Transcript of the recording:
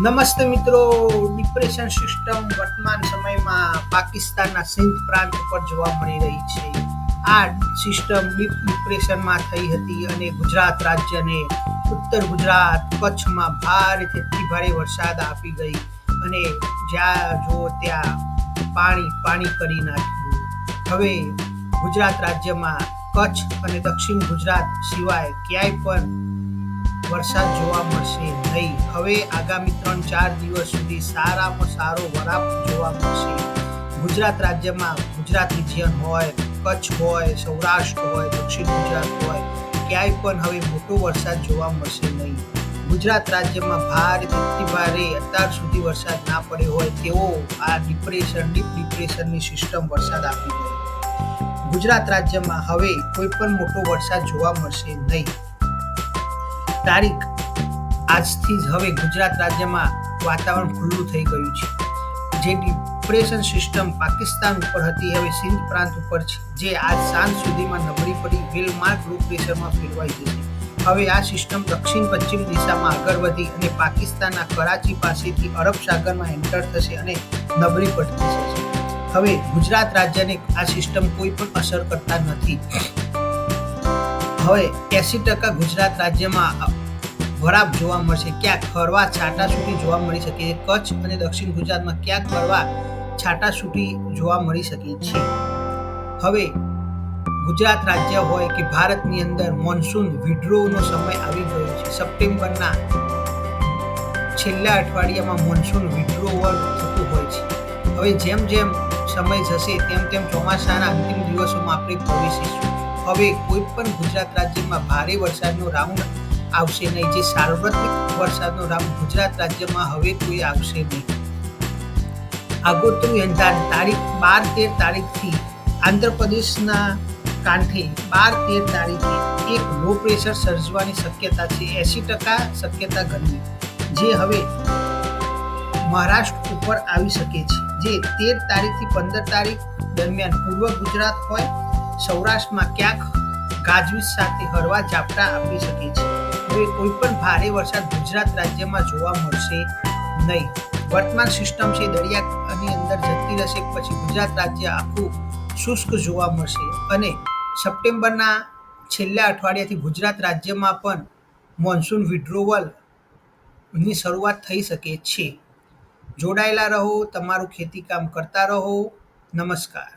નમસ્તે મિત્રો. Depression system વર્તમાન સમયમાં પાકિસ્તાનના સિંધ પ્રાંત પર જોવા મળી રહી છે. આ સિસ્ટમ ડીપ ડિપ્રેશનમાં થઈ હતી અને ગુજરાત રાજ્યને ઉત્તર ગુજરાત કચ્છમાં ભારેથી અતિ ભારે વરસાદ આપી ગઈ અને જ્યાં જો ત્યાં પાણી પાણી કરી નાખ્યું. હવે ગુજરાત રાજ્યમાં કચ્છ અને દક્ષિણ ગુજરાત સિવાય ક્યાંય પણ વરસાદ જોવા મળશે નહીં. હવે આગામી 3-4 દિવસ સુધી સારામાં સારો વરાપ જોવા મળશે. ગુજરાત રાજ્યમાં ગુજરાત રિજિયન હોય, કચ્છ હોય, સૌરાષ્ટ્ર હોય, દક્ષિણ ગુજરાત હોય, ક્યાંય પણ હવે મોટો વરસાદ જોવા મળશે નહીં. ગુજરાત રાજ્યમાં ભારેથી અતિ ભારે અત્યાર સુધી વરસાદ ના પડ્યો હોય તેવો આ ડીપ ડિપ્રેશનની સિસ્ટમ વરસાદ આપી ગઈ. ગુજરાત રાજ્યમાં હવે કોઈ પણ મોટો વરસાદ જોવા મળશે નહીં. તારીખ આજથી જ હવે ગુજરાત રાજ્યમાં વાતાવરણ ખુલ્લું થઈ ગયું છે. જે ડિપ્રેશન સિસ્ટમ પાકિસ્તાન ઉપર હતી હવે સિંધ પ્રાંત ઉપર છે, જે આજ સાંજ સુધીમાં નબળી પડી વેલમાર્ક લો પ્રેશરમાં ફેરવાઈ જશે. હવે આ સિસ્ટમ દક્ષિણ પશ્ચિમ દિશામાં આગળ વધી અને પાકિસ્તાનના કરાચી પાસેથી અરબ સાગરમાં એન્ટર થશે અને નબળી પડતી થશે. હવે ગુજરાત રાજ્યને આ સિસ્ટમ કોઈ પણ અસર કરતા નથી. હવે 80% ગુજરાત રાજ્યમાં વરાપ જોવા મળશે. ક્યાંક હળવા છાંટાછૂટી જોવા મળી શકે છે. કચ્છ અને દક્ષિણ ગુજરાતમાં ક્યાંક હળવા છાંટાછૂટી જોવા મળી શકે છે. હવે ગુજરાત રાજ્ય હોય કે ભારતની અંદર મોન્સૂન વિડ્રોનો સમય આવી ગયો છે. સપ્ટેમ્બરના છેલ્લા અઠવાડિયામાં મોન્સૂન વિડ્રોવલ થતું હોય છે. હવે જેમ જેમ સમય જશે તેમ તેમ ચોમાસાના અંતિમ દિવસોમાં આપણે પ્રવેશીશું. હવે કોઈ પણ ગુજરાત રાજ્યમાં ભારે વરસાદનો રાઉન્ડ આવશે નહીં. જે સાર્વત્રિક વરસાદનો રાઉન્ડ ગુજરાત રાજ્યમાં હવે કોઈ આવશે નહીં. આગોતરું એંધાણ તારીખ 12-13 તારીખથી આંધ્રપ્રદેશના કાંઠે 12-13 તારીખે એક લો પ્રેશર સર્જવાની શક્યતા છે. 80% શક્યતા ગણવી, જે હવે મહારાષ્ટ્ર ઉપર આવી શકે છે. જે 13 તારીખથી 15 તારીખ દરમિયાન પૂર્વ ગુજરાત હોય, સૌરાષ્ટ્રમાં ક્યાંક ગાજવીજ સાથે હળવા ઝાપટા આપી શકે છે. હવે કોઈ પણ ભારે વરસાદ ગુજરાત રાજ્યમાં જોવા મળશે નહીં. વર્તમાન સિસ્ટમ છે દરિયાની અંદર જતી રહેશે, પછી ગુજરાત રાજ્ય આખું શુષ્ક જોવા મળશે અને સપ્ટેમ્બરના છેલ્લા અઠવાડિયાથી ગુજરાત રાજ્યમાં પણ મોન્સૂન વિડ્રોવલની શરૂઆત થઈ શકે છે. જોડાયેલા રહો, તમારું ખેતી કામ કરતા રહો. નમસ્કાર.